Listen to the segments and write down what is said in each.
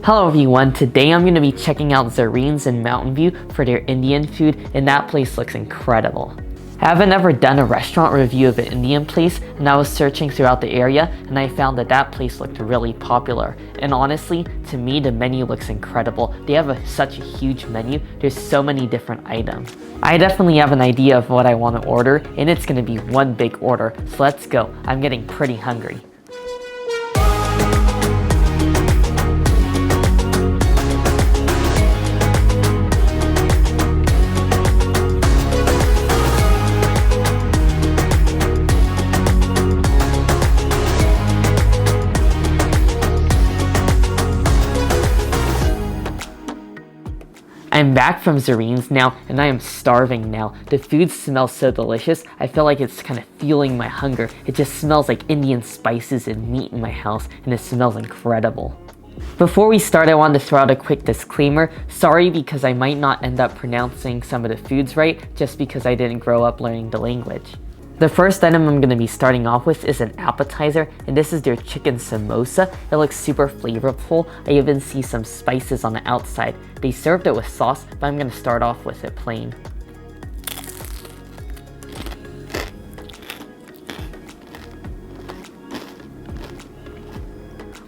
Hello everyone, today I'm going to be checking out Zareen's in Mountain View for their Indian food, and that place looks incredible. I haven't ever done a restaurant review of an Indian place, and I was searching throughout the area and I found that that place looked really popular. And honestly, to me the menu looks incredible. They have such a huge menu, there's so many different items. I definitely have an idea of what I want to order, and it's going to be one big order, so let's go. I'm getting pretty hungry. I'm back from Zareen's now, and I am starving now. The food smells so delicious, I feel like it's kind of fueling my hunger. It just smells like Indian spices and meat in my house, and it smells incredible. Before we start, I wanted to throw out a quick disclaimer. Sorry because I might not end up pronouncing some of the foods right, just because I didn't grow up learning the language. The first item I'm going to be starting off with is an appetizer, and this is their chicken samosa. It looks super flavorful. I even see some spices on the outside. They served it with sauce, but I'm going to start off with it plain.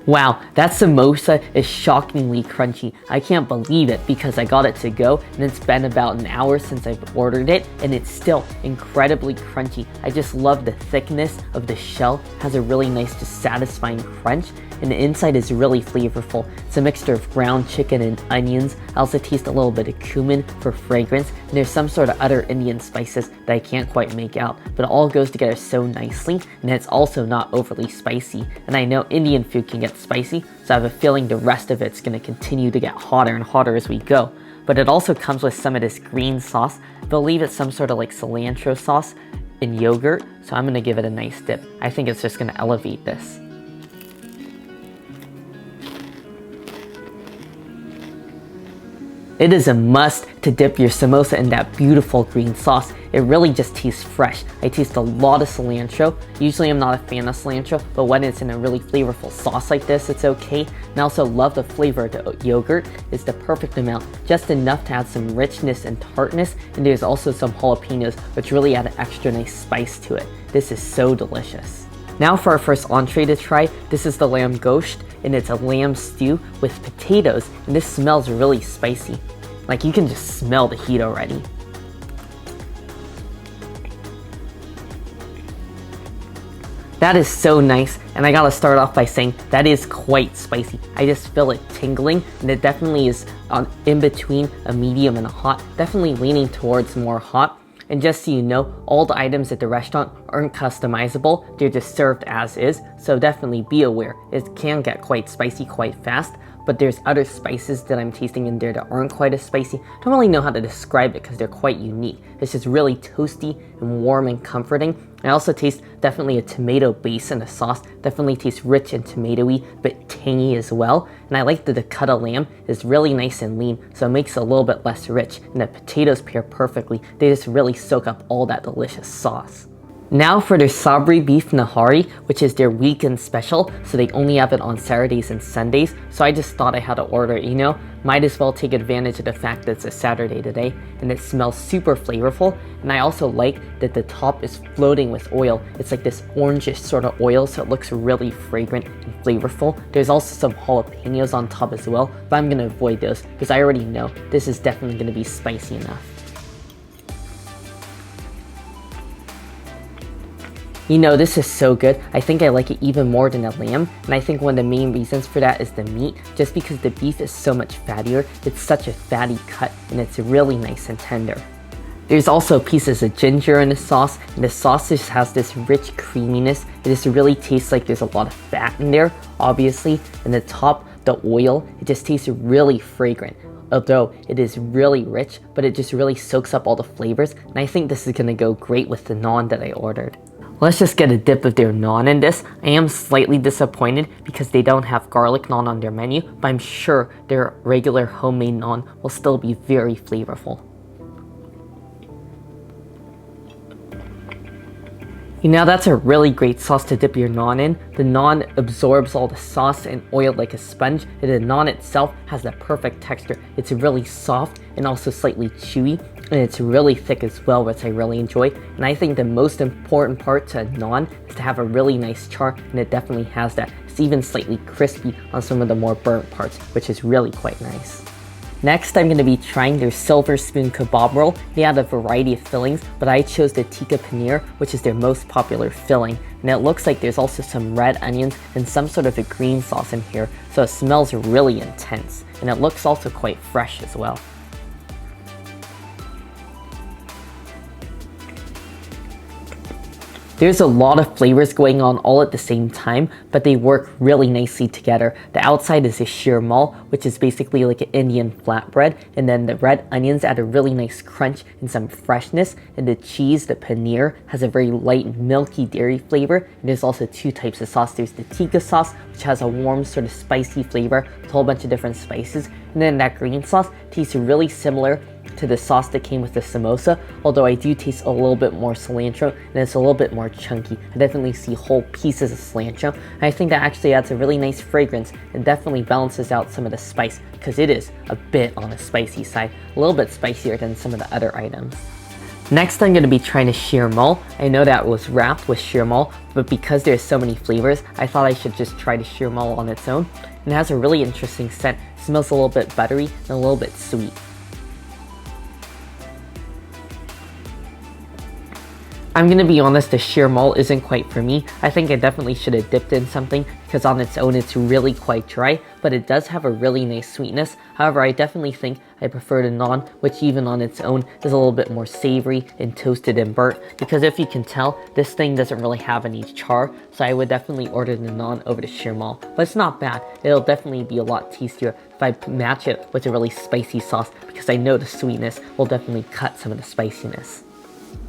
Wow, that samosa is shockingly crunchy. I can't believe it because I got it to go and it's been about an hour since I've ordered it and it's still incredibly crunchy. I just love the thickness of the shell. It has a really nice, just satisfying crunch, and the inside is really flavorful. It's a mixture of ground chicken and onions. I also taste a little bit of cumin for fragrance, and there's some sort of other Indian spices that I can't quite make out, but it all goes together so nicely, and it's also not overly spicy. And I know Indian food can get spicy, so I have a feeling the rest of it's going to continue to get hotter and hotter as we go. But it also comes with some of this green sauce. I believe it's some sort of like cilantro sauce and yogurt, so I'm going to give it a nice dip. I think it's just going to elevate this. It is a must to dip your samosa in that beautiful green sauce. It really just tastes fresh. I taste a lot of cilantro. Usually I'm not a fan of cilantro, but when it's in a really flavorful sauce like this, it's okay. And I also love the flavor of the yogurt. It's the perfect amount, just enough to add some richness and tartness, and there's also some jalapenos, which really add an extra nice spice to it. This is so delicious. Now for our first entree to try. This is the lamb gosht, and it's a lamb stew with potatoes, and this smells really spicy. Like you can just smell the heat already. That is so nice, and I gotta start off by saying that is quite spicy. I just feel it tingling, and it definitely is in between a medium and a hot, definitely leaning towards more hot. And just so you know, all the items at the restaurant aren't customizable, they're just served as is, so definitely be aware. It can get quite spicy quite fast, but there's other spices that I'm tasting in there that aren't quite as spicy. Don't really know how to describe it because they're quite unique. It's just really toasty and warm and comforting. I also taste definitely a tomato base in the sauce. Definitely tastes rich and tomatoey, but tangy as well. And I like that the cut of lamb is really nice and lean, so it makes it a little bit less rich. And the potatoes pair perfectly. They just really soak up all that delicious sauce. Now for their sabri beef nahari, which is their weekend special, so they only have it on Saturdays and Sundays, so I just thought I had to order it, you know? Might as well take advantage of the fact that it's a Saturday today, and it smells super flavorful, and I also like that the top is floating with oil. It's like this orangish sort of oil, so it looks really fragrant and flavorful. There's also some jalapenos on top as well, but I'm gonna avoid those, because I already know this is definitely gonna be spicy enough. You know, this is so good. I think I like it even more than a lamb, and I think one of the main reasons for that is the meat, just because the beef is so much fattier. It's such a fatty cut, and it's really nice and tender. There's also pieces of ginger in the sauce, and the sauce just has this rich creaminess. It just really tastes like there's a lot of fat in there, obviously. And the top, the oil, it just tastes really fragrant. Although it is really rich, but it just really soaks up all the flavors, and I think this is gonna go great with the naan that I ordered. Let's just get a dip of their naan in this. I am slightly disappointed because they don't have garlic naan on their menu, but I'm sure their regular homemade naan will still be very flavorful. Now that's a really great sauce to dip your naan in. The naan absorbs all the sauce and oil like a sponge, and the naan itself has the perfect texture. It's really soft and also slightly chewy, and it's really thick as well, which I really enjoy. And I think the most important part to a naan is to have a really nice char, and it definitely has that. It's even slightly crispy on some of the more burnt parts, which is really quite nice. Next, I'm going to be trying their silver spoon kebab roll. They have a variety of fillings, but I chose the tikka paneer, which is their most popular filling. And it looks like there's also some red onions and some sort of a green sauce in here, so it smells really intense. And it looks also quite fresh as well. There's a lot of flavors going on all at the same time, but they work really nicely together. The outside is a shirmal, which is basically like an Indian flatbread, and then the red onions add a really nice crunch and some freshness, and the cheese, the paneer, has a very light milky dairy flavor. And there's also two types of sauce. There's the tikka sauce, which has a warm sort of spicy flavor with a whole bunch of different spices, and then that green sauce tastes really similar to the sauce that came with the samosa, although I do taste a little bit more cilantro and it's a little bit more chunky. I definitely see whole pieces of cilantro, and I think that actually adds a really nice fragrance and definitely balances out some of the spice, because it is a bit on the spicy side, a little bit spicier than some of the other items. Next, I'm going to be trying a shirmal. I know that was wrapped with shirmal, but because there's so many flavors, I thought I should just try the shirmal on its own. And it has a really interesting scent. It smells a little bit buttery and a little bit sweet. I'm gonna be honest, the shirmal isn't quite for me. I think I definitely should have dipped in something, because on its own it's really quite dry, but it does have a really nice sweetness. However, I definitely think I prefer the naan, which even on its own is a little bit more savory and toasted and burnt, because if you can tell, this thing doesn't really have any char, so I would definitely order the naan over the shirmal. But it's not bad. It'll definitely be a lot tastier if I match it with a really spicy sauce, because I know the sweetness will definitely cut some of the spiciness.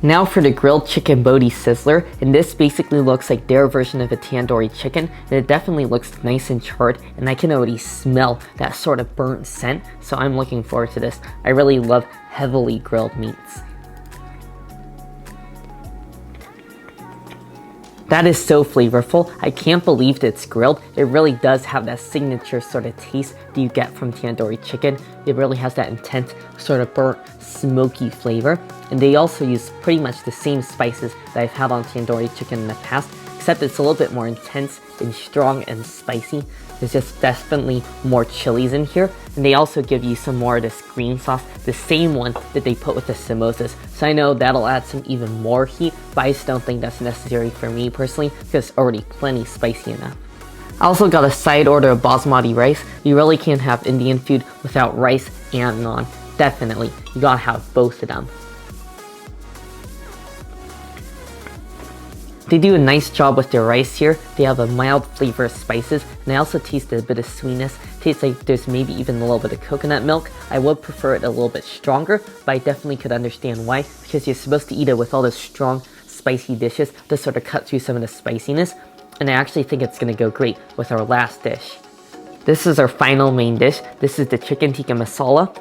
Now for the grilled chicken boti sizzler, and this basically looks like their version of a tandoori chicken, and it definitely looks nice and charred, and I can already smell that sort of burnt scent, so I'm looking forward to this. I really love heavily grilled meats. That is so flavorful. I can't believe that it's grilled. It really does have that signature sort of taste that you get from tandoori chicken. It really has that intense sort of burnt, smoky flavor. And they also use pretty much the same spices that I've had on tandoori chicken in the past, except it's a little bit more intense and strong and spicy. There's just definitely more chilies in here, and they also give you some more of this green sauce, the same one that they put with the samosas. So I know that'll add some even more heat, but I just don't think that's necessary for me personally, because it's already plenty spicy enough. I also got a side order of basmati rice. You really can't have Indian food without rice and naan. Definitely, you gotta have both of them. They do a nice job with their rice here. They have a mild flavor of spices, and I also taste a bit of sweetness. Tastes like there's maybe even a little bit of coconut milk. I would prefer it a little bit stronger, but I definitely could understand why, because you're supposed to eat it with all those strong, spicy dishes to sort of cut through some of the spiciness, and I actually think it's gonna go great with our last dish. This is our final main dish. This is the chicken tikka masala,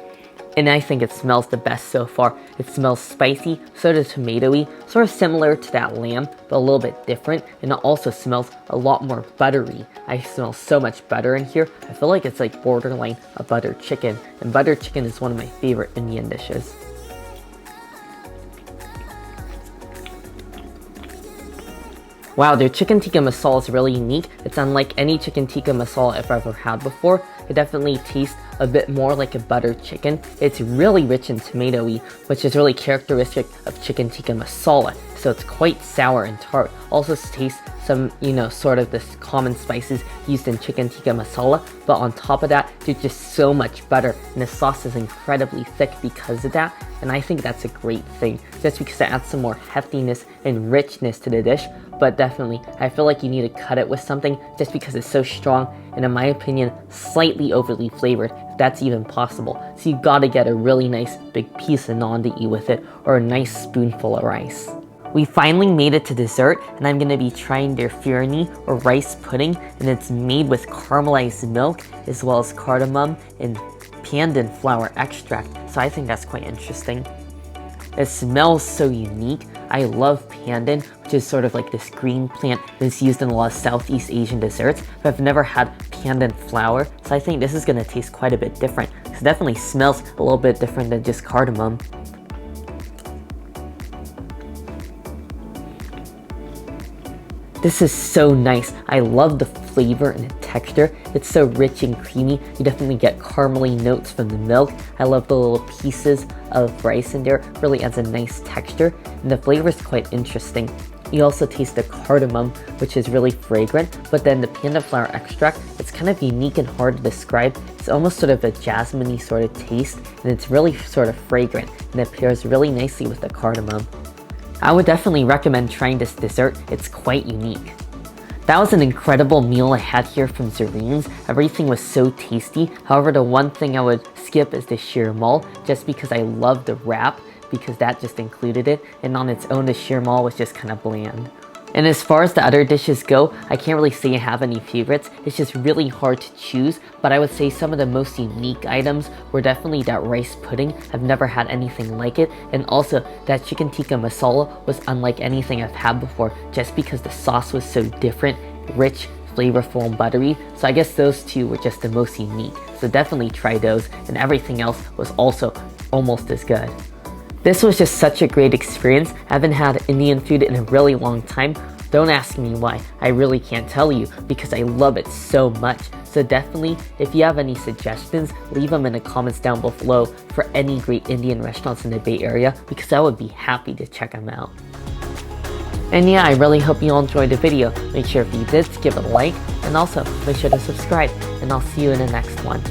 and I think it smells the best so far. It smells spicy, sort of tomatoey, sort of similar to that lamb, but a little bit different, and it also smells a lot more buttery. I smell so much butter in here. I feel like it's like borderline a buttered chicken, and buttered chicken is one of my favorite Indian dishes. Wow, their chicken tikka masala is really unique. It's unlike any chicken tikka masala I've ever had before. It definitely tastes a bit more like a buttered chicken. It's really rich and tomatoey, which is really characteristic of chicken tikka masala. So it's quite sour and tart. Also tastes some, sort of the common spices used in chicken tikka masala, but on top of that, there's just so much butter, and the sauce is incredibly thick because of that, and I think that's a great thing, just because it adds some more heftiness and richness to the dish. But definitely, I feel like you need to cut it with something just because it's so strong, and in my opinion, slightly overly flavored, if that's even possible. So you gotta get a really nice big piece of naan to eat with it, or a nice spoonful of rice. We finally made it to dessert, and I'm gonna be trying their firni, or rice pudding, and it's made with caramelized milk, as well as cardamom and pandan flower extract, so I think that's quite interesting. It smells so unique. I love pandan, which is sort of like this green plant that's used in a lot of Southeast Asian desserts, but I've never had pandan flower, so I think this is going to taste quite a bit different. It definitely smells a little bit different than just cardamom. This is so nice. I love the flavor and the texture. It's so rich and creamy. You definitely get caramely notes from the milk. I love the little pieces of rice in there. It really adds a nice texture. And the flavor is quite interesting. You also taste the cardamom, which is really fragrant, but then the pandan flower extract, it's kind of unique and hard to describe. It's almost sort of a jasmine-y sort of taste, and it's really sort of fragrant, and it pairs really nicely with the cardamom. I would definitely recommend trying this dessert. It's quite unique. That was an incredible meal I had here from Zareen's. Everything was so tasty. However, the one thing I would skip is the shirmal, just because I love the wrap, because that just included it, and on its own the shirmal was just kind of bland. And as far as the other dishes go, I can't really say I have any favorites. It's just really hard to choose, but I would say some of the most unique items were definitely that rice pudding. I've never had anything like it, and also that chicken tikka masala was unlike anything I've had before, just because the sauce was so different, rich, flavorful, and buttery. So I guess those two were just the most unique. So definitely try those, and everything else was also almost as good. This was just such a great experience. I haven't had Indian food in a really long time. Don't ask me why. I really can't tell you because I love it so much. So definitely, if you have any suggestions, leave them in the comments down below for any great Indian restaurants in the Bay Area, because I would be happy to check them out. And yeah, I really hope you all enjoyed the video. Make sure if you did, give it a like, and also make sure to subscribe, and I'll see you in the next one.